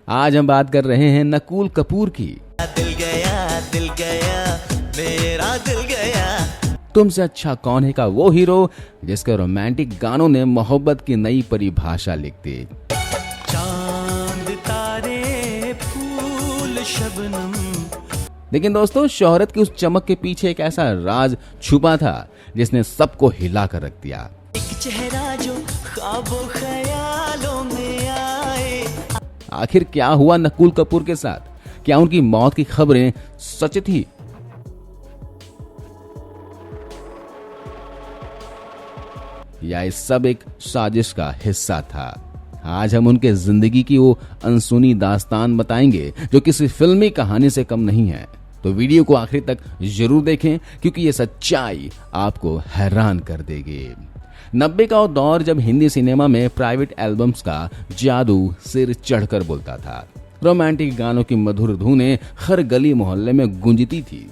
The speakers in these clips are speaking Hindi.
आज हम बात कर रहे हैं नकुल कपूर की। दिल गया मेरा दिल गया। तुमसे अच्छा कौन है का वो हीरो जिसके रोमांटिक गानों ने मोहब्बत की नई परिभाषा लिख दी। चांद तारे फूल शबनम। लेकिन दोस्तों, शोहरत की उस चमक के पीछे एक ऐसा राज छुपा था जिसने सबको हिला कर रख दिया। एक चेहरा जो ख्वाबों ख्यालों में आए। आखिर क्या हुआ नकुल कपूर के साथ? क्या उनकी मौत की खबरें सच थी? या इस सब एक साजिश का हिस्सा था? आज हम उनके जिंदगी की वो अनसुनी दास्तान बताएंगे जो किसी फिल्मी कहानी से कम नहीं है। तो वीडियो को आखिर तक जरूर देखें क्योंकि ये सच्चाई आपको हैरान कर देगी। 90 का वो दौर जब हिंदी सिनेमा में प्राइवेट एल्बम्स का जादू सिर चढ़कर बोलता था। रोमांटिक गानों की मधुर धुनें हर गली मोहल्ले में गूंजती थी।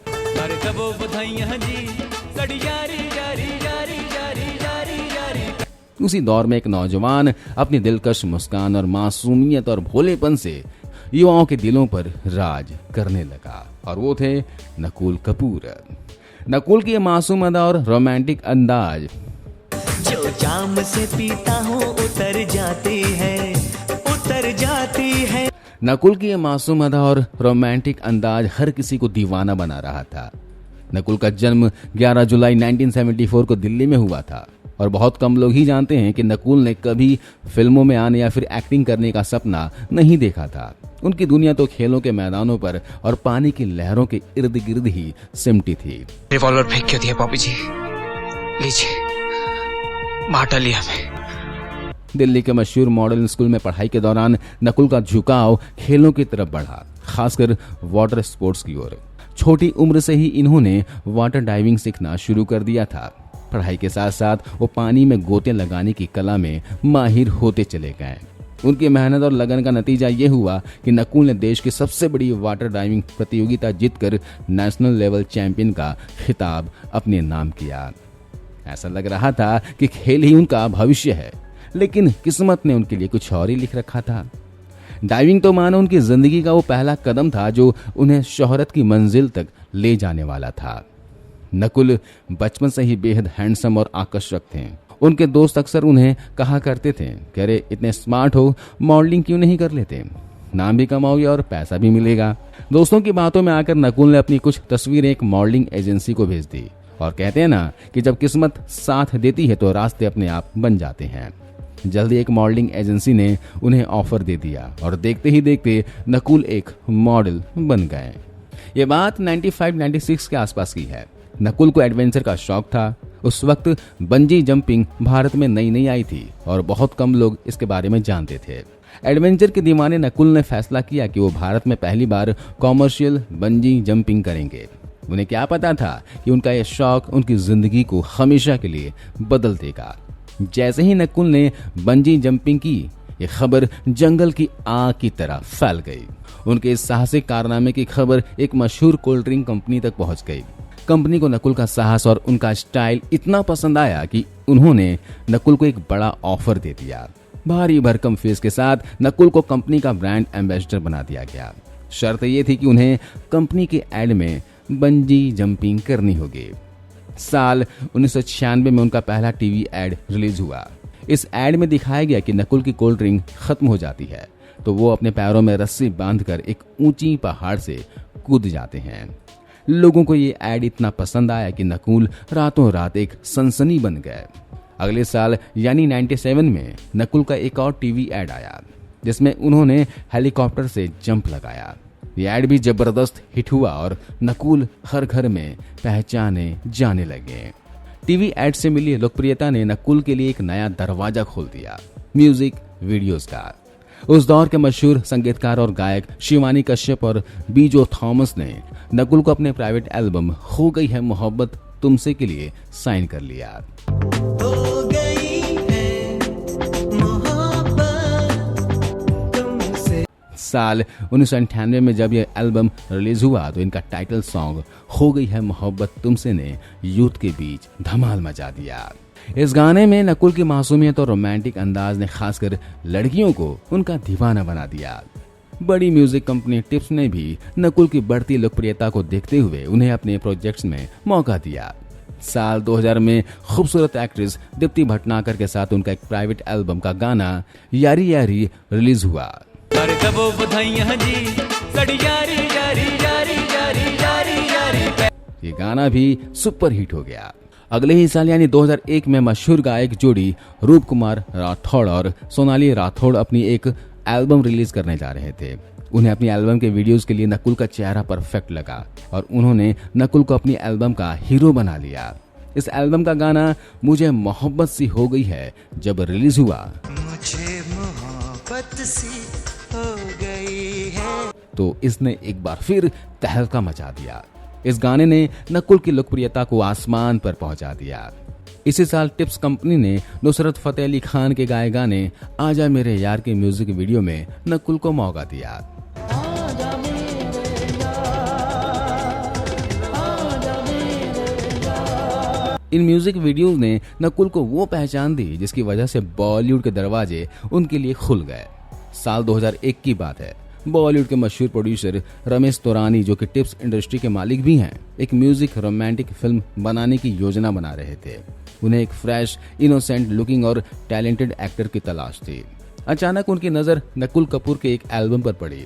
उसी दौर में एक नौजवान अपनी दिलकश मुस्कान और मासूमियत और भोलेपन से युवाओं के दिलों पर राज करने लगा, और वो थे नकुल कपूर। नकुल की मासूम अदा और रोमांटिक अंदाज जो जाम से पीता हूँ उतर जाती है। नकुल की मासूम अदा और रोमांटिक अंदाज हर किसी को दीवाना बना रहा था। नकुल का जन्म 11 जुलाई 1974 को दिल्ली में हुआ था, और बहुत कम लोग ही जानते हैं कि नकुल ने कभी फिल्मों में आने या फिर एक्टिंग करने का सपना नहीं देखा था। उनकी दुनिया तो खेलों के मैदानों पर और पानी की लहरों के इर्द गिर्द ही सिमटी थी। रिवॉल्वर फेंक क्यों दिया पापी जी? लीजिए, मार डालिए हमें। दिल्ली के मशहूर मॉडल स्कूल में पढ़ाई के दौरान नकुल का झुकाव खेलों की तरफ बढ़ा, खासकर वाटर स्पोर्ट्स की ओर। छोटी उम्र से ही इन्होंने वाटर डाइविंग सीखना शुरू कर दिया था। पढ़ाई के साथ साथ वो पानी में गोते लगाने की कला में माहिर होते चले गए। उनकी मेहनत और लगन का नतीजा ये हुआ कि नकुल ने देश की सबसे बड़ी वाटर डाइविंग प्रतियोगिता जीतकर नेशनल लेवल चैंपियन का खिताब अपने नाम किया। ऐसा लग रहा था कि खेल ही उनका भविष्य है, लेकिन किस्मत ने उनके लिए कुछ और ही लिख रखा था। डाइविंग तो मानो उनकी जिंदगी का वो पहला कदम था जो उन्हें शोहरत की मंजिल तक ले जाने वाला था। नकुल बचपन से ही बेहद हैंडसम और आकर्षक थे। उनके दोस्त अक्सर उन्हें कहा करते थे कि अरे इतने स्मार्ट हो, मॉडलिंग क्यों नहीं कर लेते? नाम भी कमाओगे और पैसा भी मिलेगा। दोस्तों की बातों में आकर नकुल ने अपनी कुछ तस्वीरें एक मॉडलिंग एजेंसी को भेज दी, और कहते हैं ना कि जब किस्मत साथ देती है तो रास्ते अपने आप बन जाते हैं। जल्दी एक मॉडलिंग एजेंसी ने उन्हें ऑफर दे दिया, और देखते ही देखते नकुल एक मॉडल बन गए। ये बात 95-96 के आसपास की है। नकुल को एडवेंचर का शौक था। उस वक्त बंजी जंपिंग भारत में नई नई आई थी और बहुत कम लोग इसके बारे में जानते थे। एडवेंचर के दीवाने नकुल ने फैसला किया कि वो भारत में पहली बार कॉमर्शियल बंजी जंपिंग करेंगे। उन्हें क्या पता था कि उनका यह शौक उनकी जिंदगी को हमेशा के लिए बदल देगा। जैसे ही नकुल ने बंजी जंपिंग की, ये खबर जंगल की आग की तरह फैल गई। उनके इस साहसिक कारनामे की खबर एक मशहूर कोल्ड ड्रिंक कंपनी तक पहुंच गई। कंपनी को नकुल का साहस और उनका स्टाइल इतना पसंद आया कि उन्होंने नकुल को एक बड़ा ऑफर दे दिया। भारी भरकम फीस के साथ नकुल को कंपनी का ब्रांड एम्बेसडर बना दिया गया। शर्त यह थी कि उन्हें कंपनी के एड में बंजी जंपिंग करनी होगी। साल 1996 में उनका पहला टीवी एड रिलीज हुआ। इस एड में दिखाया गया कि नकुल की कोल्ड ड्रिंक खत्म हो जाती है तो वो अपने पैरों में रस्सी बांधकर एक ऊंची पहाड़ से कूद जाते हैं। लोगों को ये एड इतना पसंद आया कि नकुल रातों रात एक सनसनी बन गए। अगले साल यानी 97 में नकुल का एक और टीवी एड आया जिसमें उन्होंने हेलीकॉप्टर से जंप लगाया। ये एड भी जबरदस्त हिट हुआ और नकुल हर घर में पहचाने जाने लगे। टीवी एड से मिली लोकप्रियता ने नकुल के लिए एक नया दरवाजा खोल दिया म्यूजिक वीडियोस का। उस दौर के मशहूर संगीतकार और गायक शिवानी कश्यप और बीजो थॉमस ने नकुल को अपने प्राइवेट एल्बम हो गई है मोहब्बत तुमसे के लिए साइन कर लिया। हो गई है मोहब्बत तुमसे। साल 1998 में जब यह एल्बम रिलीज हुआ तो इनका टाइटल सॉन्ग हो गई है मोहब्बत तुमसे ने यूथ के बीच धमाल मचा दिया। इस गाने में नकुल की मासूमियत और रोमांटिक अंदाज ने खासकर लड़कियों को उनका दीवाना बना दिया। बड़ी म्यूजिक कंपनी टिप्स ने भी नकुल की बढ़ती लोकप्रियता को देखते हुए उन्हें अपने प्रोजेक्ट्स में मौका दिया। साल 2000 में खूबसूरत एक्ट्रेस दीप्ति भटनागर के साथ उनका एक प्राइवेट एल्बम का गाना यारी यारी रिलीज हुआ। ये गाना भी सुपर हिट हो गया। अगले ही साल यानी 2001 में मशहूर गायक जोड़ी रूप कुमार राठौड़ और सोनाली राठौड़ अपनी एक एल्बम रिलीज करने जा रहे थे। उन्हें अपनी एल्बम के वीडियोस के लिए नकुल का चेहरा परफेक्ट लगा और उन्होंने नकुल को अपनी एल्बम का हीरो बना लिया। इस एल्बम का गाना मुझे मोहब्बत सी हो गई है जब रिलीज हुआ, मुझे मोहब्बत सी हो गई है, तो इसने एक बार फिर तहलका मचा दिया। इस गाने ने नकुल की लोकप्रियता को आसमान पर पहुंचा दिया। इसी साल टिप्स कंपनी ने नुसरत फतेह अली खान के गाए गाने आजा मेरे यार के म्यूजिक वीडियो में नकुल को मौका दिया। इन म्यूजिक वीडियोस ने नकुल को वो पहचान दी जिसकी वजह से बॉलीवुड के दरवाजे उनके लिए खुल गए। साल 2001 की बात है। बॉलीवुड के मशहूर प्रोड्यूसर रमेश तौरानी, जो कि टिप्स इंडस्ट्री के मालिक भी हैं, एक म्यूजिक रोमांटिक फिल्म बनाने की योजना बना रहे थे। उन्हें एक फ्रेश, इनोसेंट लुकिंग और टैलेंटेड एक्टर की तलाश थी। अचानक उनकी नजर नकुल कपूर के एक एल्बम पर पड़ी।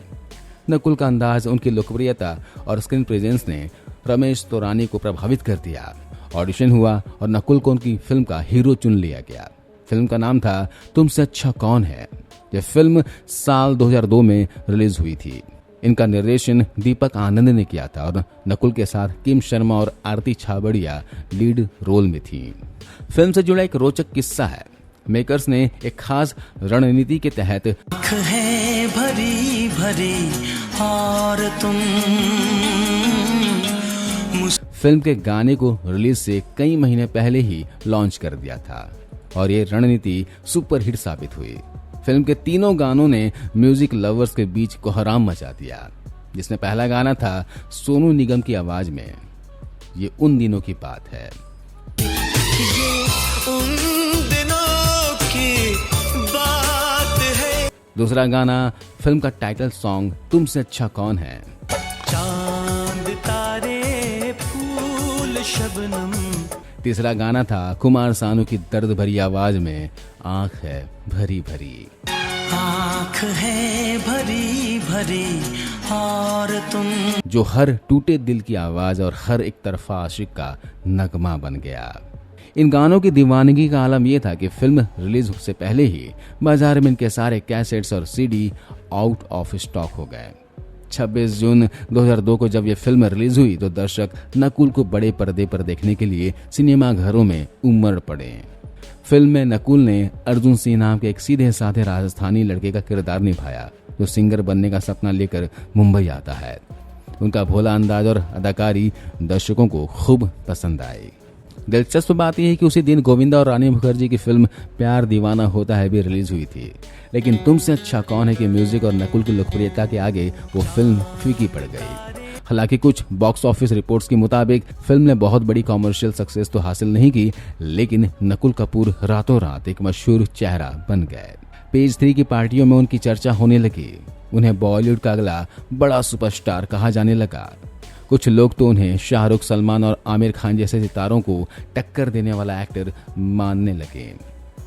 नकुल का अंदाज, उनकी लोकप्रियता और स्क्रीन प्रेजेंस ने रमेश तौरानी को प्रभावित कर दिया। ऑडिशन हुआ और नकुल को उनकी फिल्म का हीरो चुन लिया गया। फिल्म का नाम था तुमसे अच्छा कौन है। यह फिल्म साल 2002 में रिलीज हुई थी। इनका निर्देशन दीपक आनंद ने किया था और नकुल के साथ किम शर्मा और आरती छाबड़िया लीड रोल में थी। फिल्म से जुड़ा एक रोचक किस्सा है। मेकर्स ने एक खास रणनीति के तहत आँख है भरी भरी और तुम फिल्म के गाने को रिलीज से कई महीने पहले ही लॉन्च कर दिया था और ये रणनीति सुपर हिट साबित हुई। फिल्म के तीनों गानों ने म्यूजिक लवर्स के बीच कोहराम मचा दिया। जिसमें पहला गाना था सोनू निगम की आवाज में, ये उन दिनों की बात है। ये उन दिनों की बात है। दूसरा गाना फिल्म का टाइटल सॉन्ग तुमसे अच्छा कौन है। चांद तारे फूल शबनम। तीसरा गाना था कुमार सानू की दर्द भरी आवाज में, आंख है भरी भरी। आँख है भरी भरी और तुम, जो हर टूटे दिल की आवाज और हर एक तरफा आशिक का नगमा बन गया। इन गानों की दीवानगी का आलम यह था कि फिल्म रिलीज से पहले ही बाजार में इनके सारे कैसेट्स और सीडी आउट ऑफ स्टॉक हो गए। 26 जून 2002 को जब यह फिल्म रिलीज हुई तो दर्शक नकुल को बड़े पर्दे पर देखने के लिए सिनेमा घरों में उमड़ पड़े। फिल्म में नकुल ने अर्जुन सिंह नाम के एक सीधे साधे राजस्थानी लड़के का किरदार निभाया जो सिंगर बनने का सपना लेकर मुंबई आता है। उनका भोला अंदाज और अदाकारी दर्शकों को खूब पसंद आई। दिलचस्प बात यह है कि उसी दिन गोविंदा और रानी मुखर्जी की फिल्म प्यार दीवाना होता है भी रिलीज हुई थी, लेकिन तुमसे अच्छा कौन है कि म्यूजिक और नकुल की लोकप्रियता के आगे वो फिल्म फीकी पड़ गई। हालांकि कुछ बॉक्स ऑफिस रिपोर्ट्स के मुताबिक फिल्म ने बहुत बड़ी कॉमर्शियल सक्सेस तो हासिल नहीं की, लेकिन नकुल कपूर रातों रात एक मशहूर चेहरा बन गए। पेज 3 की पार्टियों में उनकी चर्चा होने लगी। उन्हें बॉलीवुड का अगला बड़ा सुपरस्टार कहा जाने लगा। कुछ लोग तो उन्हें शाहरुख, सलमान और आमिर खान जैसे सितारों को टक्कर देने वाला एक्टर मानने लगे।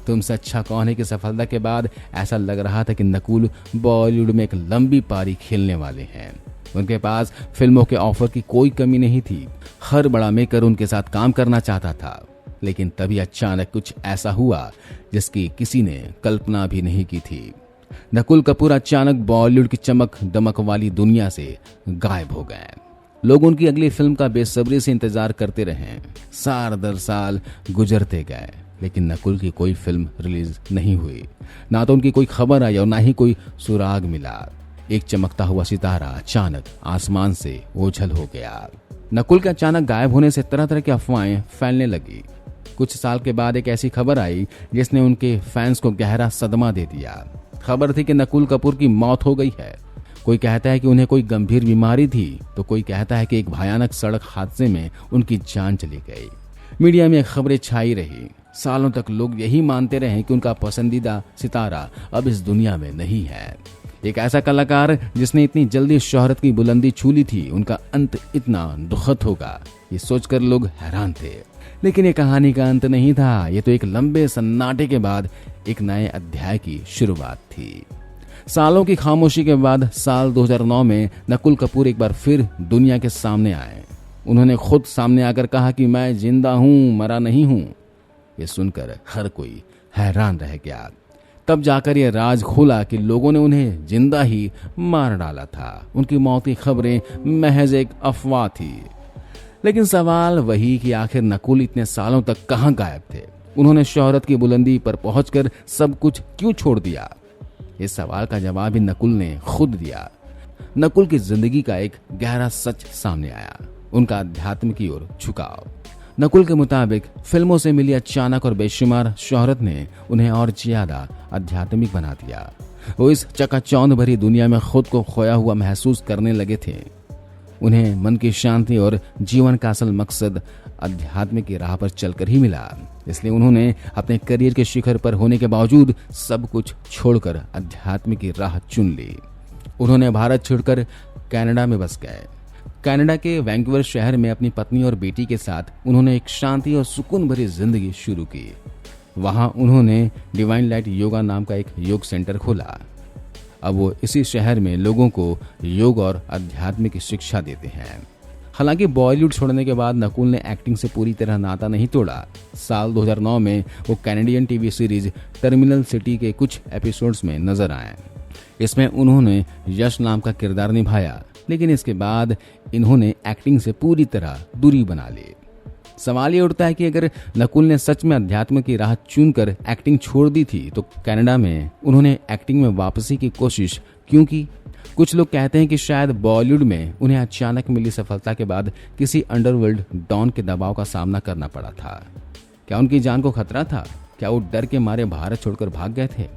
तुमसे अच्छा कौन है की सफलता के बाद ऐसा लग रहा था कि नकुल बॉलीवुड में एक लंबी पारी खेलने वाले हैं। उनके पास फिल्मों के ऑफर की कोई कमी नहीं थी। हर बड़ा मेकर उनके साथ काम करना चाहता था, लेकिन तभी अचानक कुछ ऐसा हुआ जिसकी किसी ने कल्पना भी नहीं की थी। नकुल कपूर अचानक बॉलीवुड की चमक दमक वाली दुनिया से गायब हो गए। लोग उनकी अगली फिल्म का बेसब्री से इंतजार करते रहे। साल दर साल गुजरते गए, लेकिन नकुल की कोई फिल्म रिलीज नहीं हुई। ना तो उनकी कोई खबर आई और ना ही कोई सुराग मिला। एक चमकता हुआ सितारा अचानक आसमान से ओझल हो गया। नकुल के अचानक गायब होने से तरह तरह की अफवाहें फैलने लगी। कुछ साल के बाद एक ऐसी खबर आई जिसने उनके फैंस को गहरा सदमा दे दिया। खबर थी कि नकुल कपूर की मौत हो गई है। कोई कहता है कि उन्हें कोई गंभीर बीमारी थी, तो कोई कहता है कि एक भयानक सड़क हादसे में उनकी जान चली गई। मीडिया में खबरें छाई रही। सालों तक लोग यही मानते रहे कि उनका पसंदीदा सितारा अब इस दुनिया में नहीं है। एक ऐसा कलाकार जिसने इतनी जल्दी शोहरत की बुलंदी छू ली थी, उनका अंत इतना दुखद होगा ये सोचकर लोग हैरान थे। लेकिन ये कहानी का अंत नहीं था, ये तो एक लंबे सन्नाटे के बाद एक नए अध्याय की शुरुआत थी। सालों की खामोशी के बाद साल 2009 में नकुल कपूर एक बार फिर दुनिया के सामने आए। उन्होंने खुद सामने आकर कहा कि मैं जिंदा हूं, मरा नहीं हूं। ये सुनकर हर कोई हैरान रह गया। तब जाकर यह राज खोला कि लोगों ने उन्हें जिंदा ही मार डाला था। उनकी मौत की खबरें महज एक अफवाह थी। लेकिन सवाल वही कि आखिर नकुल इतने सालों तक कहां गायब थे? उन्होंने शोहरत की बुलंदी पर पहुंचकर सब कुछ क्यों छोड़ दिया? इस सवाल का जवाब भी नकुल ने खुद दिया। नकुल की जिंदगी का एक गहरा सच सामने आया, उनका अध्यात्म की ओर झुकाव। नकुल के मुताबिक फिल्मों से मिली अचानक और बेशुमार शोहरत ने उन्हें और ज्यादा आध्यात्मिक बना दिया। वो इस चकाचौंध भरी दुनिया में खुद को खोया हुआ महसूस करने लगे थे। उन्हें मन की शांति और जीवन का असल मकसद अध्यात्म की राह पर चलकर ही मिला। इसलिए उन्होंने अपने करियर के शिखर पर होने के बावजूद सब कुछ छोड़कर अध्यात्म की राह चुन ली। उन्होंने भारत छोड़कर कनाडा में बस गए। कनाडा के वैंकूवर शहर में अपनी पत्नी और बेटी के साथ उन्होंने एक शांति और सुकून भरी जिंदगी शुरू की। वहां उन्होंने डिवाइन लाइट योगा नाम का एक योग सेंटर खोला। अब वो इसी शहर में लोगों को योग और अध्यात्म की शिक्षा देते हैं। हालांकि बॉलीवुड छोड़ने के बाद नकुल ने एक्टिंग से पूरी तरह नाता नहीं तोड़ा। साल 2009 में वो Canadian TV series terminal city के कुछ एपिसोड्स में नजर आए। इसमें उन्होंने यश नाम का किरदार निभाया, लेकिन इसके बाद इन्होंने एक्टिंग से पूरी तरह दूरी बना ली। सवाल ये उठता है कि अगर नकुल ने सच में अध्यात्म की राह चुनकर एक्टिंग छोड़ दी थी तो कनाडा में उन्होंने एक्टिंग में वापसी की कोशिश क्यों की? कुछ लोग कहते हैं कि शायद बॉलीवुड में उन्हें अचानक मिली सफलता के बाद किसी अंडरवर्ल्ड डॉन के दबाव का सामना करना पड़ा था। क्या उनकी जान को खतरा था? क्या वो डर के मारे भारत छोड़कर भाग गए थे?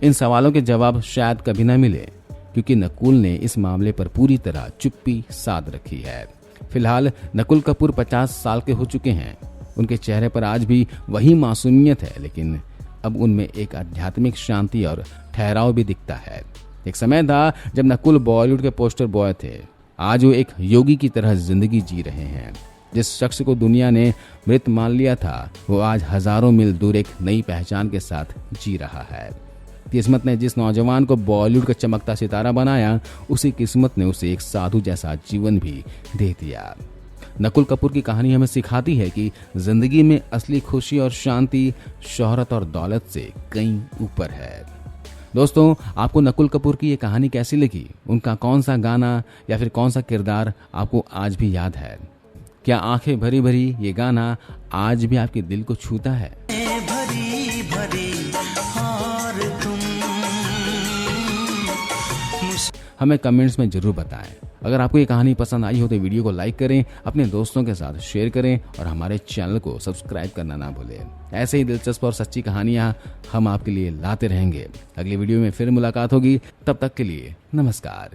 इन सवालों के जवाब शायद कभी न मिले, क्योंकि नकुल ने इस मामले पर पूरी तरह चुप्पी साध रखी है। फिलहाल नकुल कपूर 50 साल के हो चुके हैं। उनके चेहरे पर आज भी वही मासूमियत है, लेकिन अब उनमें एक आध्यात्मिक शांति और ठहराव भी दिखता है। एक समय था जब नकुल बॉलीवुड के पोस्टर बॉय थे। आज वो एक योगी की तरह जिंदगी जी रहे हैं। जिस शख्स को दुनिया ने मृत मान लिया था, वो आज हजारों मील दूर एक नई पहचान के साथ जी रहा है। किस्मत ने जिस नौजवान को बॉलीवुड का चमकता सितारा बनाया, उसी किस्मत ने उसे एक साधु जैसा जीवन भी दे दिया। नकुल कपूर की कहानी हमें सिखाती है कि जिंदगी में असली खुशी और शांति शोहरत और दौलत से कहीं ऊपर है। दोस्तों, आपको नकुल कपूर की ये कहानी कैसी लगी? उनका कौन सा गाना या फिर कौन सा किरदार आपको आज भी याद है? क्या आंखें भरी भरी ये गाना आज भी आपके दिल को छूता है? भरी भरी और तुम हमें कमेंट्स में जरूर बताएं। अगर आपको ये कहानी पसंद आई हो तो वीडियो को लाइक करें, अपने दोस्तों के साथ शेयर करें और हमारे चैनल को सब्सक्राइब करना ना भूलें। ऐसे ही दिलचस्प और सच्ची कहानियां हम आपके लिए लाते रहेंगे। अगली वीडियो में फिर मुलाकात होगी, तब तक के लिए नमस्कार।